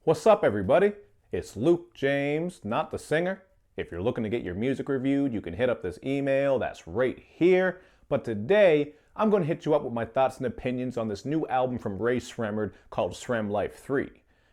What's up, everybody? It's Luke James, not the singer. If you're looking to get your music reviewed, you can hit up this email that's right here. But today, I'm going to hit you up with my thoughts and opinions on this new album from Rae Sremmurd called Saran Life 3.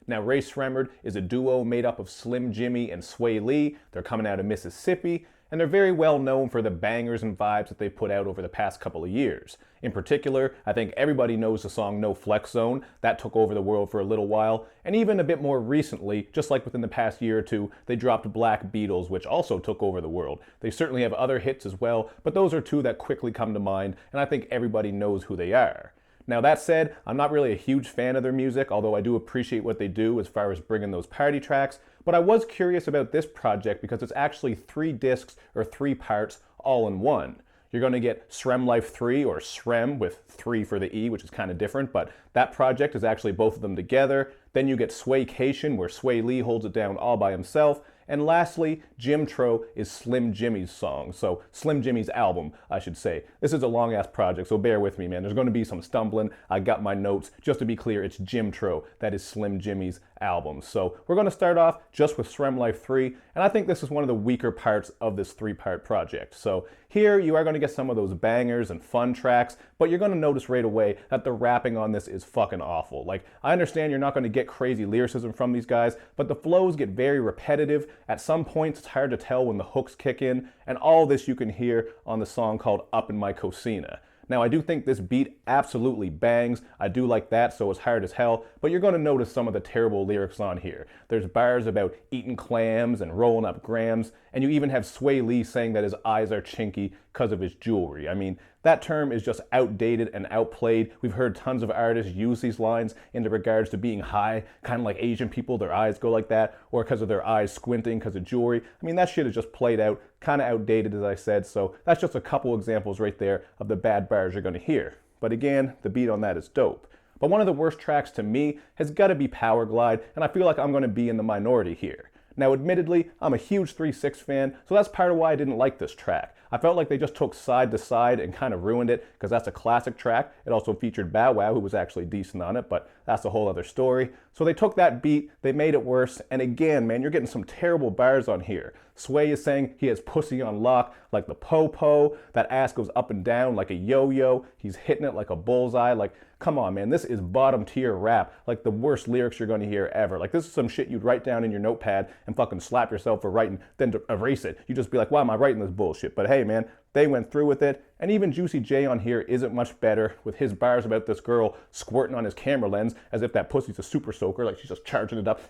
Now, Rae Sremmurd is a duo made up of Slim Jxmmi and Swae Lee. They're coming out of Mississippi, and they're very well known for the bangers and vibes that they've put out over the past couple of years. In particular, I think everybody knows the song No Flex Zone. That took over the world for a little while. And even a bit more recently, just like within the past year or two, they dropped Black Beatles, which also took over the world. They certainly have other hits as well, but those are two that quickly come to mind, and I think everybody knows who they are. Now that said, I'm not really a huge fan of their music, although I do appreciate what they do as far as bringing those party tracks, but I was curious about this project because it's actually 3 discs or 3 parts all in one. You're going to get Saran Life 3, or Srem with 3 for the E, which is kind of different, but that project is actually both of them together. Then you get Swaecation, where Swae Lee holds it down all by himself. And lastly, Jxmtro is Slim Jxmmi's song. So Slim Jxmmi's album, I should say. This is a long-ass project, so bear with me, man. There's going to be some stumbling. I got my notes. Just to be clear, it's Jxmtro. That is Slim Jxmmi's album. So we're going to start off just with Saran Life 3, and I think this is one of the weaker parts of this 3-part project. So here you are going to get some of those bangers and fun tracks, but you're going to notice right away that the rapping on this is fucking awful. Like, I understand you're not going to get crazy lyricism from these guys, but the flows get very repetitive. At some points, it's hard to tell when the hooks kick in, and all this you can hear on the song called Up in My Cocina. Now, I do think this beat absolutely bangs. I do like that, so it's hard as hell, but you're going to notice some of the terrible lyrics on here. There's bars about eating clams and rolling up grams, and you even have Swae Lee saying that his eyes are chinky because of his jewelry. I mean, that term is just outdated and outplayed. We've heard tons of artists use these lines in regards to being high, kind of like Asian people, their eyes go like that, or because of their eyes squinting because of jewelry. I mean, that shit is just played out, kind of outdated, as I said, so that's just a couple examples right there of the bad bars you're going to hear. But again, the beat on that is dope. But one of the worst tracks to me has got to be Powerglide, and I feel like I'm going to be in the minority here. Now, admittedly, I'm a huge 3-6 fan, so that's part of why I didn't like this track. I felt like they just took Side to Side and kind of ruined it, because that's a classic track. It also featured Bow Wow, who was actually decent on it, but that's a whole other story. So they took that beat, they made it worse, and again, man, you're getting some terrible bars on here. Swae is saying he has pussy on lock like the po-po, that ass goes up and down like a yo-yo, he's hitting it like a bullseye, like, come on, man, this is bottom tier rap, like the worst lyrics you're going to hear ever. Like, this is some shit you'd write down in your notepad and fucking slap yourself for writing, then to erase it. You just be like, why am I writing this bullshit? But hey, man, they went through with it. And even Juicy J on here isn't much better with his bars about this girl squirting on his camera lens as if that pussy's a super soaker, like she's just charging it up,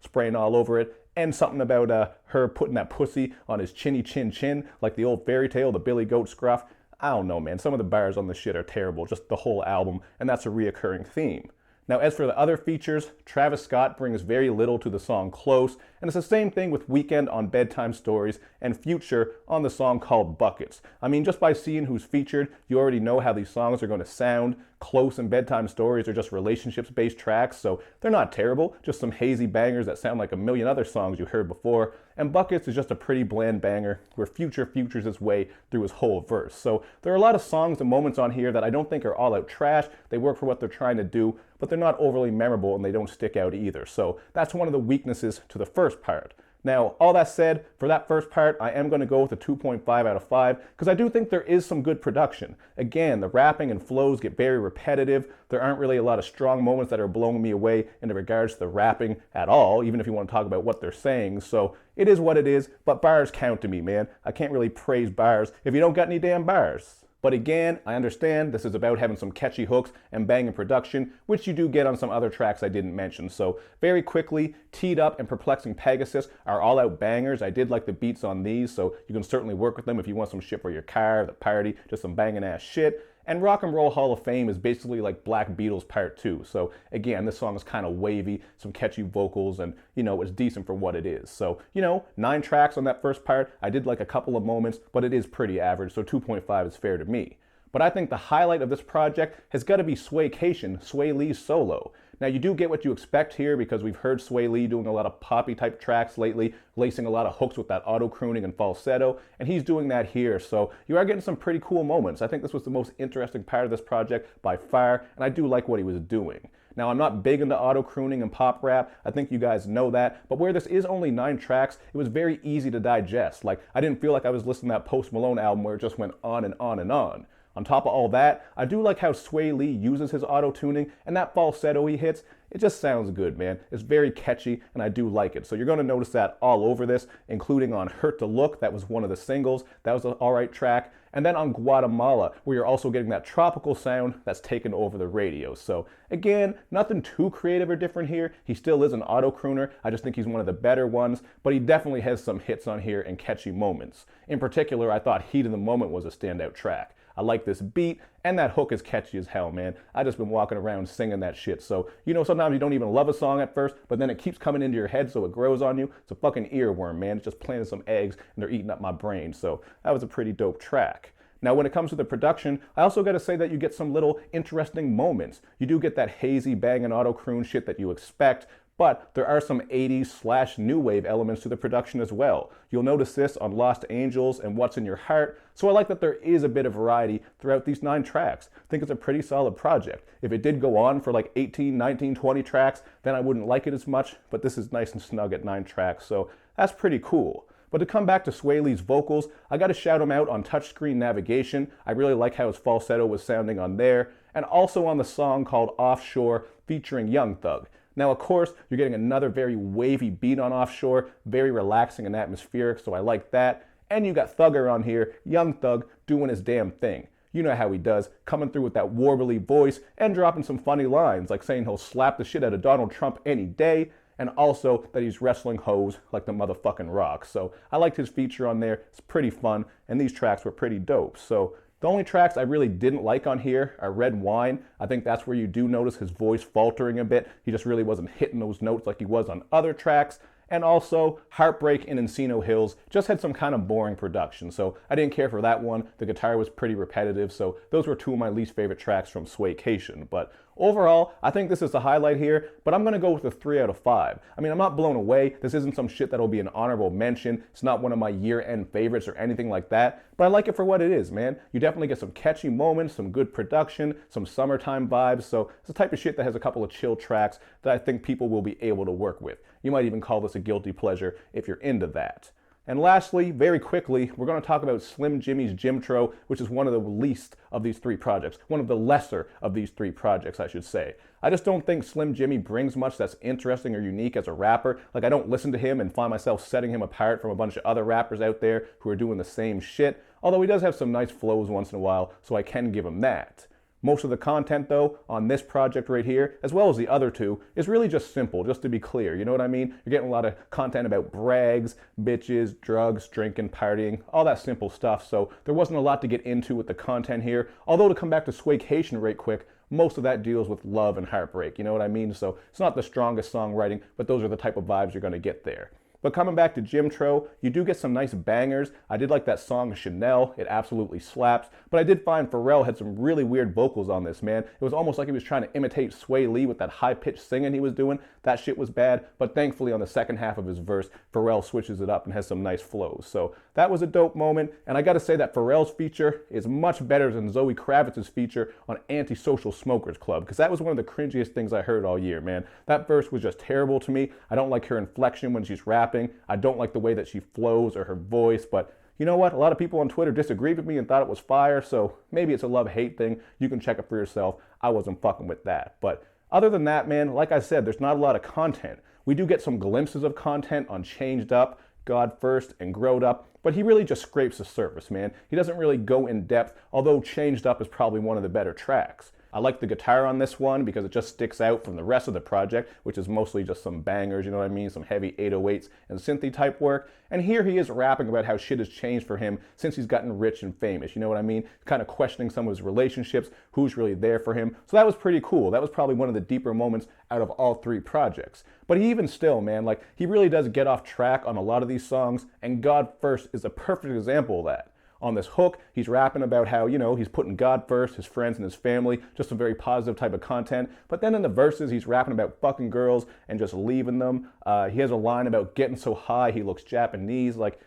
spraying all over it. And something about her putting that pussy on his chinny chin chin, like the old fairy tale, the Billy Goat Scruff. I don't know, man. Some of the bars on this shit are terrible, just the whole album, and that's a reoccurring theme. Now, as for the other features, Travis Scott brings very little to the song Close, and it's the same thing with Weeknd on Bedtime Stories and Future on the song called Buckets. I mean, just by seeing who's featured, you already know how these songs are going to sound. Close and Bedtime Stories are just relationships-based tracks, so they're not terrible, just some hazy bangers that sound like a million other songs you heard before. And Buckets is just a pretty bland banger where Future futures his way through his whole verse. So there are a lot of songs and moments on here that I don't think are all out trash. They work for what they're trying to do, but they're not overly memorable and they don't stick out either. So that's one of the weaknesses to the first part. Now, all that said, for that first part, I am going to go with a 2.5 out of 5 because I do think there is some good production. Again, the rapping and flows get very repetitive. There aren't really a lot of strong moments that are blowing me away in regards to the rapping at all, even if you want to talk about what they're saying. So it is what it is, but bars count to me, man. I can't really praise bars if you don't got any damn bars. But again, I understand this is about having some catchy hooks and banging production, which you do get on some other tracks I didn't mention. So very quickly, Teed Up and Perplexing Pegasus are all out bangers. I did like the beats on these, so you can certainly work with them if you want some shit for your car, the party, just some banging ass shit. And Rock and Roll Hall of Fame is basically like Black Beatles Part 2. So again, this song is kind of wavy, some catchy vocals, and you know, it's decent for what it is. So, you know, 9 tracks on that first part. I did like a couple of moments, but it is pretty average, so 2.5 is fair to me. But I think the highlight of this project has got to be Swaecation, Swae Lee's solo. Now, you do get what you expect here because we've heard Swae Lee doing a lot of poppy type tracks lately, lacing a lot of hooks with that auto crooning and falsetto, and he's doing that here. So you are getting some pretty cool moments. I think this was the most interesting part of this project by far, and I do like what he was doing. Now, I'm not big into auto-crooning and pop rap. I think you guys know that. But where this is only 9 tracks, it was very easy to digest. Like, I didn't feel like I was listening to that Post Malone album where it just went on and on and on. On top of all that, I do like how Swae Lee uses his auto-tuning, and that falsetto he hits, it just sounds good, man. It's very catchy, and I do like it. So you're going to notice that all over this, including on Hurt to Look, that was one of the singles. That was an alright track. And then on Guatemala, where you're also getting that tropical sound that's taken over the radio. So again, nothing too creative or different here. He still is an auto-crooner. I just think he's one of the better ones, but he definitely has some hits on here and catchy moments. In particular, I thought Heat of the Moment was a standout track. I like this beat, and that hook is catchy as hell, man. I just been walking around singing that shit. So, you know, sometimes you don't even love a song at first, but then it keeps coming into your head, so it grows on you. It's a fucking earworm, man. It's just planting some eggs, and they're eating up my brain. So that was a pretty dope track. Now, when it comes to the production, I also got to say that you get some little interesting moments. You do get that hazy bang and auto-croon shit that you expect, but there are some 80s / new wave elements to the production as well. You'll notice this on Lost Angels and What's in Your Heart, so I like that there is a bit of variety throughout these 9 tracks. I think it's a pretty solid project. If it did go on for like 18, 19, 20 tracks, then I wouldn't like it as much, but this is nice and snug at 9 tracks, so that's pretty cool. But to come back to Swae Lee's vocals, I gotta shout him out on Touchscreen Navigation. I really like how his falsetto was sounding on there, and also on the song called Offshore featuring Young Thug. Now, of course, you're getting another very wavy beat on Offshore, very relaxing and atmospheric, so I like that. And you got Thugger on here, Young Thug, doing his damn thing. You know how he does, coming through with that warbly voice and dropping some funny lines, like saying he'll slap the shit out of Donald Trump any day, and also that he's wrestling hoes like the motherfucking Rock. So I liked his feature on there. It's pretty fun, and these tracks were pretty dope. So the only tracks I really didn't like on here are Red Wine. I think that's where you do notice his voice faltering a bit. He just really wasn't hitting those notes like he was on other tracks. And also, Heartbreak and Encino Hills just had some kind of boring production, so I didn't care for that one. The guitar was pretty repetitive, so those were 2 of my least favorite tracks from Swaecation. But overall, I think this is the highlight here, but I'm going to go with a 3 out of 5. I mean, I'm not blown away. This isn't some shit that'll be an honorable mention. It's not one of my year-end favorites or anything like that, but I like it for what it is, man. You definitely get some catchy moments, some good production, some summertime vibes, so it's the type of shit that has a couple of chill tracks that I think people will be able to work with. You might even call this a guilty pleasure if you're into that. And lastly, very quickly, we're going to talk about Slim Jimmy's Jxmtro, which is one of the least of these 3 projects. One of the lesser of these 3 projects, I should say. I just don't think Slim Jimmy brings much that's interesting or unique as a rapper. Like, I don't listen to him and find myself setting him apart from a bunch of other rappers out there who are doing the same shit. Although he does have some nice flows once in a while, so I can give him that. Most of the content, though, on this project right here, as well as the other 2, is really just simple, just to be clear. You know what I mean? You're getting a lot of content about brags, bitches, drugs, drinking, partying, all that simple stuff. So there wasn't a lot to get into with the content here. Although, to come back to Swaecation right quick, most of that deals with love and heartbreak. You know what I mean? So it's not the strongest songwriting, but those are the type of vibes you're going to get there. But coming back to Jxmtro, you do get some nice bangers. I did like that song Chanel. It absolutely slaps. But I did find Pharrell had some really weird vocals on this, man. It was almost like he was trying to imitate Swae Lee with that high-pitched singing he was doing. That shit was bad. But thankfully, on the second half of his verse, Pharrell switches it up and has some nice flows. So that was a dope moment. And I gotta say that Pharrell's feature is much better than Zoe Kravitz's feature on Antisocial Smokers Club, because that was one of the cringiest things I heard all year, man. That verse was just terrible to me. I don't like her inflection when she's rapping. I don't like the way that she flows or her voice, but you know what? A lot of people on Twitter disagreed with me and thought it was fire, so maybe it's a love-hate thing. You can check it for yourself. I wasn't fucking with that. But other than that, man, like I said, there's not a lot of content. We do get some glimpses of content on Changed Up, God First, and Growed Up, but he really just scrapes the surface, man. He doesn't really go in depth, although Changed Up is probably one of the better tracks. I like the guitar on this one because it just sticks out from the rest of the project, which is mostly just some bangers, you know what I mean? Some heavy 808s and synthy type work. And here he is rapping about how shit has changed for him since he's gotten rich and famous, you know what I mean? Kind of questioning some of his relationships, who's really there for him. So that was pretty cool. That was probably one of the deeper moments out of all 3 projects. But even still, man, like, he really does get off track on a lot of these songs, and God First is a perfect example of that. On this hook, he's rapping about how, you know, he's putting God first, his friends and his family, just a very positive type of content. But then in the verses, he's rapping about fucking girls and just leaving them. He has a line about getting so high he looks Japanese. Like,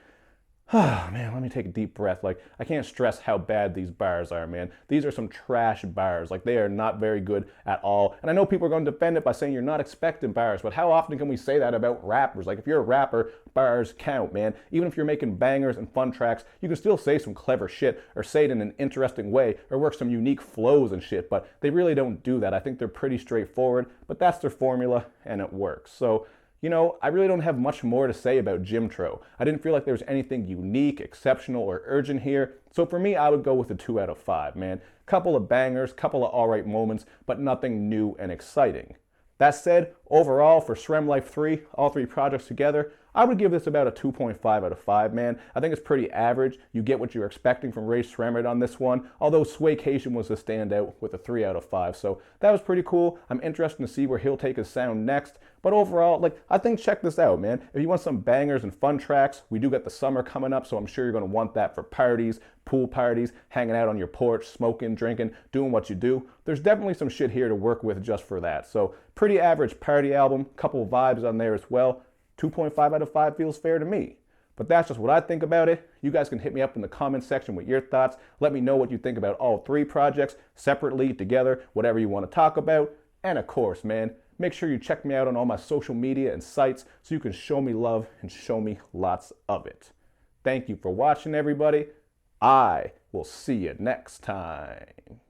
Man, let me take a deep breath. Like, I can't stress how bad these bars are, man. These are some trash bars. Like, they are not very good at all. And I know people are going to defend it by saying you're not expecting bars, but how often can we say that about rappers? Like, if you're a rapper, bars count, man. Even if you're making bangers and fun tracks, you can still say some clever shit or say it in an interesting way or work some unique flows and shit, but they really don't do that. I think they're pretty straightforward, but that's their formula and it works. So, you know, I really don't have much more to say about Jxmtro. I didn't feel like there was anything unique, exceptional, or urgent here. So for me, I would go with a 2 out of 5, man. Couple of bangers, couple of alright moments, but nothing new and exciting. That said, overall, for Saran Life 3, all 3 projects together, I would give this about a 2.5 out of 5, man. I think it's pretty average. You get what you're expecting from Rae Sremmurd on this one, although Swaecation was the standout with a 3 out of 5. So that was pretty cool. I'm interested to see where he'll take his sound next. But overall, like, I think check this out, man. If you want some bangers and fun tracks, we do get the summer coming up, so I'm sure you're going to want that for parties, pool parties, hanging out on your porch, smoking, drinking, doing what you do. There's definitely some shit here to work with just for that. So pretty average party album, couple of vibes on there as well. 2.5 out of 5 feels fair to me. But that's just what I think about it. You guys can hit me up in the comment section with your thoughts. Let me know what you think about all 3 projects, separately, together, whatever you want to talk about. And of course, man, make sure you check me out on all my social media and sites so you can show me love and show me lots of it. Thank you for watching, everybody. I will see you next time.